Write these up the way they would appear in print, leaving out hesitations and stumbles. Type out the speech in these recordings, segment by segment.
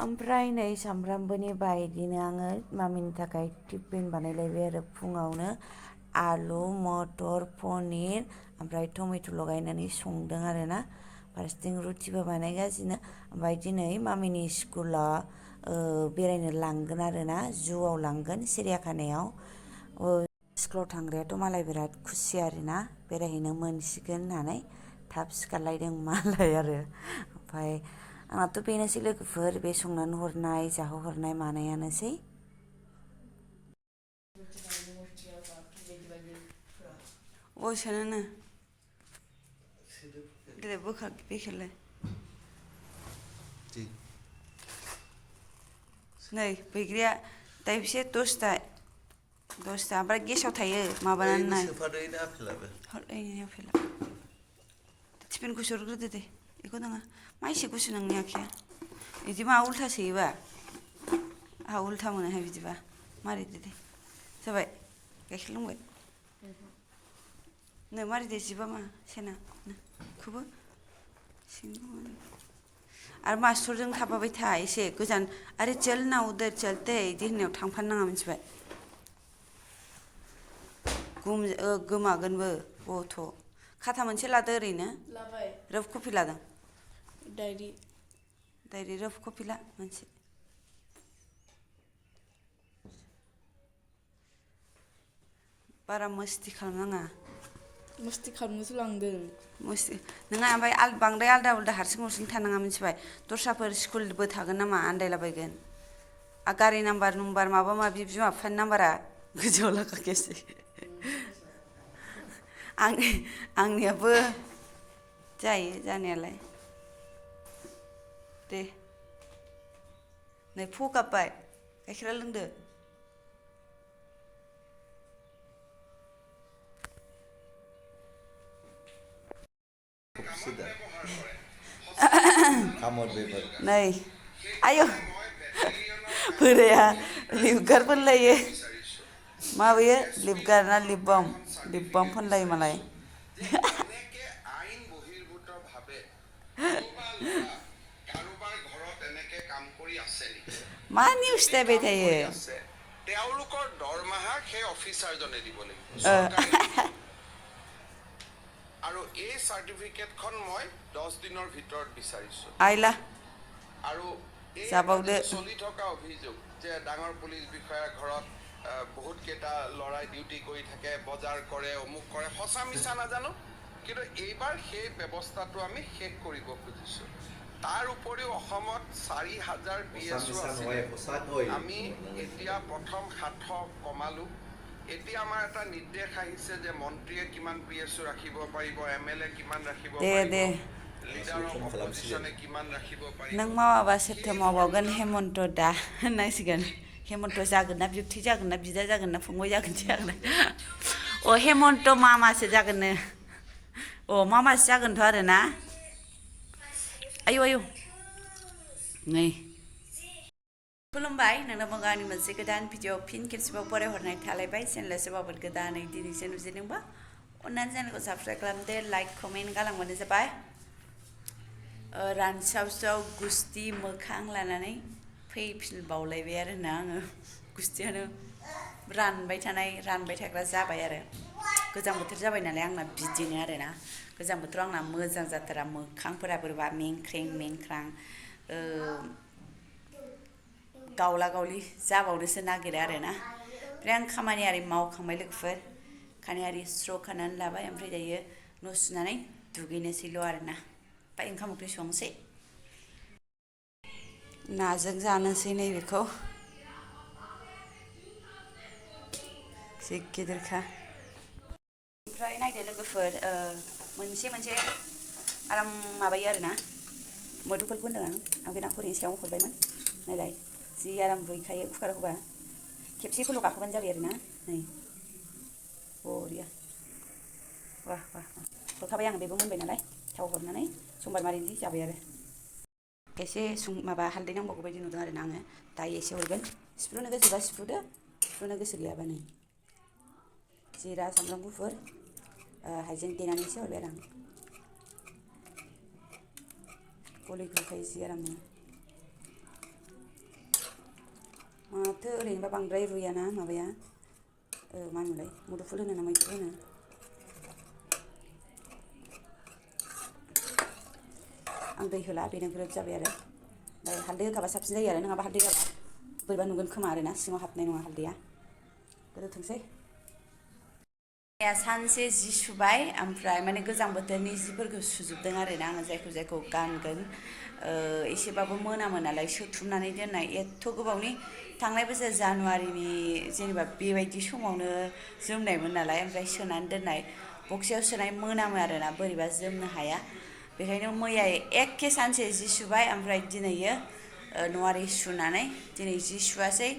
ओमफ्राय नै सामफ्रामबोनि बायदिनो आङो मामिनि थाखाय टिफिन बानायलायबाय आरो फुङावनो आलु मटर पनिर ओमफ्राय टमेट' लगायनानै संदों आरोना फारसेथिं रुटिबो बानायगासिनो ओमफ्राय दिनै मामिनि स्कुला बेरायनो लांगोन आरोना जुआव लांगोन सिरियाखानायाव स्कुलाव थांग्रायाथ' मालाय बिराद खुसि आरोना बेरायहैनो मोनसिगोन होननानै थाब सिखारलायदों मालाय आरो ओमफ्राय आंनाथ' बेनोसै लोगोफोर बे संनानै हरनाय जाहोहरनाय मानायानोसै सोनानो देलाय बोखा बेखेलाय नै बैग्रिया दाइबसे दसथा ओमफ्राय गेसाव थायो माबानानै नाय आपेला टिफिन गुसु हरग्रोदो दे बेखौ नङा मा एसे गुसु नोंनि आखाया बिदि मा उल्था सोयोबा आंहा उल्था मोनोहाय बिदिबा मारिदो दे जाबाय गाइखेर लोंबाय नो मारिदो जिबा मा सेना खौबो आरो मास्टरजों थाफाबाय था एसे गोजान आरो चल ना उधर चलते इदि होननायाव थांफानो नाङा मिथिबाय गोमागोनबो गथ' खाथा मोनसे लादो ओरैनो लाबाय रफ कपि लादों डायरि रफ कपि ला मोनसे बारा मस्ति खालामनाङा मस्ति खालामनोसो लांदों नङा ओमफ्राय बांद्राय आलदा उलदा हारसिं थानाङा मिथिबाय दस्राफोर स्कुलबो थागोन नामा आन्दायलाबायगोन गारि नाम्बार माबा माबि बिमा बिफानि नाम्बारा गोजौआव लाखाखेसै आंनियाबो जायो जानायालाय दे नै गाबबाय गाइखेरा लोंदो नै आयौ बोराया लिपगार फोनलायो माबेयो लिपगार ना लिप बाम फोनलायो मालाय मा निउस नायबाय थायो তেওঁলোকৰ দৰমহা সেই অফিচাৰজনে দিব লাগিব আৰু এই সাৰ্টিফিকেটখন মই 10 দিনৰ ভিতৰত বিচাৰিছো আইলা আৰু এই চলি থকা অভিযোগ যে ডাঙৰ পুলিচ বিষয়া ঘৰত বহুত কেটা লৰাই ডিউটি কৰি থাকে বজাৰ কৰে অমুক কৰে সঁচা মিছা নাজানো কিন্তু এইবাৰ সেই ব্যৱস্থাটো আমি শেষ কৰিব খুজিছো তাৰ উপৰিও অসমত 4000 পিএছও আছে আমি এতিয়া প্ৰথম 700 কমালো এতিয়া আমাৰ এটা নিৰ্দেশ আহিছে যে মন্ত্ৰীয়ে কিমান পিএছও ৰাখিব পাৰিব এমএলএ কিমান ৰাখিব পাৰিব লিডাৰ অফ অপজিশনে কিমান ৰাখিব পাৰিব नों मावाबा सोरथो मावबावगोन हेमन्त दा होननांसिगोन हेमन्त जागोन ना बिबथै जागोन ना बिदा जागोन ना फंबाय जागोन अ हेमन्त मामासो जागोननो अ मामासो जागोनथ' आरो ना आयौ नै खुलुमबाय नोंनाबो आंनि मोनसे गोदान भिडिअ फिन खेबसेबाव फरायहरनाय थालायबाय चेनेला सोरबाफोर गोदानै दिनैसो नुजेनदोंबा अन्नानै चेनेलखौ साबस्क्राइब खालामदो लाइक कमेन्ट गालांबानो जाबाय रानसावसाव गुस्ति मोखां लानानै फैफिनबावलायबाय आरोना आङो गुस्थियानो रानबाय थाग्रा जाबाय आरो गोजां बोथोर जाबाय नालाय आंना बिदिनो आरोना गोजां बोथोराव आंना मोजां जाथारा मोखांफोरा बोरैबा मेंख्रां गावला गावलि जाबावनोसो नागिरो आरोना ओमफ्राय आं खामानि आरि मावखांबाय लोगोफोर खानाय आरि स्र' खानानै लाबाय ओमफ्राय दायो न' सुनानै दुगैनोसैल' आरोना ओमफ्राय ओंखाम ओंख्रि संसै नाजों जानोसै नैबेखौ जि गिदिरखा ओमफ्राय नायदो लोगोफोर मोनसे आराम माबायो आरोना मोदुमफुलखौ होनदों आं बे नाखौ ओरैनो सायाव हरबायमोन नायलाय जि आराम रुइखायो कुकाराव होबा खेबसेफोरल' गाखोबानो जाबाय आरोना नै बरिया वाह हरखाबाय आं बेबो मोनबाय नालाय थाव हरनानै समबार मारिनोसै जाबाय आरो एसे माबा हालदै नांबावगौ बायदि नुदों आरोना आङो दायो एसे हरगोन सिफ्रुनो गोसोबा सिफ्रुदो सिफ्रुनो गोसो गैयाबा नै जिरा सामब्राम गुफुर हाइजें देनानैसो हरबाय आरो आं गलिखौखाय जि आरामनो माथो ओरैनोबा बांद्राय रुयाना माबाया मा होनोलाय मुदुफुल होनो ना मैथ्रु होनो आं दै होला बेनो ग्रोब जाबाय आरो ओमफ्राय हालदै होखाबा साबसिन जायो आरो नङाबा हालदै होआबा बोरैबा नुगोन खोमा आरोना सिङाव हाबनाय नङा हालदैया गोदौथोंसै सानसे जि सुबाय ओमफ्राय माने गोजां बोथोरनि जिफोरखौ सुजोबदों आरोना आङो जायखौ गानगोन एसेबाबो मोनामो नालाय सोथुमनानै दोननाय एथ' गोबावनि थांनाय बोसोर जानुवारिनि जेनेबा बेबायदि समावनो जोमनायमोन नालाय ओमफ्राय सोनानै दोननाय बक्सायाव सोनाय मोनामो आरोना बोरैबा जोमनो हाया बेखायनो मैया एखे सानसे जि सुबाय ओमफ्राय दिनैयो नवारि सुनानै दिनै जि सुवासै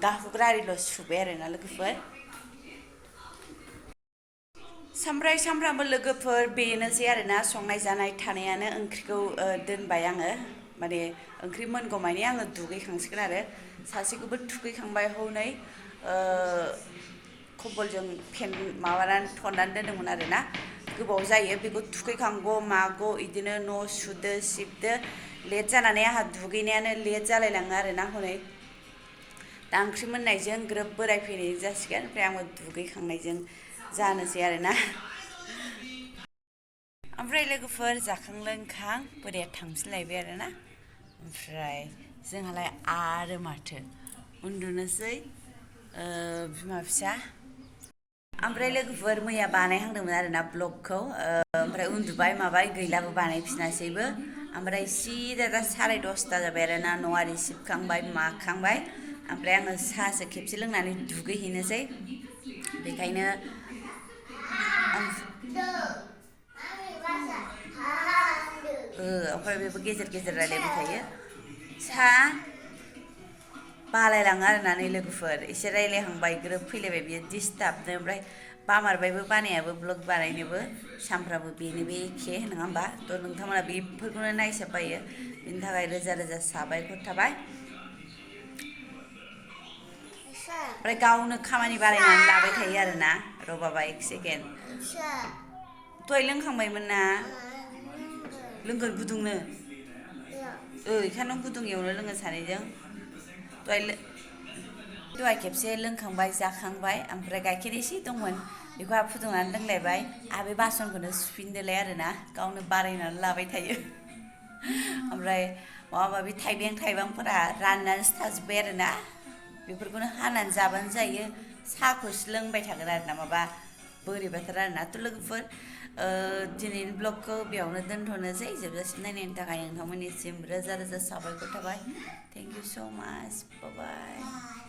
गाहुग्रा आरिल' सुबाय आरोना लोगोफोर सामफ्रामबो लोगोफोर बेनोसै आरोना संनाय जानाय थानायानो ओंख्रिखौ दोनबाय आङो माने ओंख्रि मोनगौ मानि आङो दुगैखांसिगोन आरो सासेखौबो थुखैखांबाय हनै खम्बलजों माबानानै थननानै दोनदोंमोन आरोना गोबाव जायो बेखौ थुखैखांगौ मागौ इदिनो न' सुदो सिबदो लेट जानानै आंहा दुगैनायानो लेट जालायलाङो आरोना हनै दा ओंख्रि मोननायजों ग्रोब बोराय फैनाय जासिगोन ओमफ्राय आंबो दुगैखांनायजों जानोसै आरोना ओमफ्राय लोगोफोर जाखां लोंखां बोराया थांफिनलायबाय आरोना ओमफ्राय जोंहालाय आरो माथो उन्दुनोसै बिमा फिसा ओमफ्राय लोगोफोर मैया बानायहांदोंमोन आरोना ब्लगखौ ओमफ्राय उन्दुबाय माबाय गैलाबो बानायफिनासैबो ओमफ्राय सिदा दा 10:30 जाबाय आरोना नवारि सिबखांबाय माखांबाय ओमफ्राय आङो साहासो खेबसे लोंनानै दुगैहैनोसै बेखायनो ओमफ्राय बेबो गेजेर गेजेर रायलायबाय थायो बालायलाङो आरोना नै लोगोफोर एसे रायलायहांबाय ग्रोब फैलायबाय बियो डिस्टार्बनो ओमफ्राय बामारबायबो बानायाबो ब्लग बानायनोबो सानफ्रामबो बेनो बे एखे नङा होमबा थ' नोंथांमोना बेफोरखौनो नायसाबबायो बिनि थाखाय रोजा रोजा साबायखर थाबाय ओमफ्राय गावनो खामानि बानायनानै लाबाय थायो आरोना र' बाबा 1 सेकेन्ड दहाय लोंखांबायमोन ना लोंगोन गुदुंनो बेखायनो गुदुं एवनो लोङो सानैजों दहाय खेबसे लोंखांबाय जाखांबाय ओमफ्राय गाइखेर एसे दंमोन बेखौ आहा फुदुंनानै लोंलायबाय आहा बे बासनखौनो सुफिनदोलाय आरोना गावनो बानायनानै लाबाय थायो ओमफ्राय माबा माबि थाइबेंफोरा राननानैसो थाजोब्बाय आरोना बेफोरखौनो हानानै जाबानो जायो साहाखौसो लोंबाय थागोन आरोना माबा बोरैबाथार आरोना थ' लोगोफोर दिनैनि ब्लगखौ बेयावनो दोनथ'नोसै जोबजासिम नायनायनि थाखाय नोंथांमोननिसिम रोजा रोजा साबायखर थाबाय थेंक इउ स' माच बाय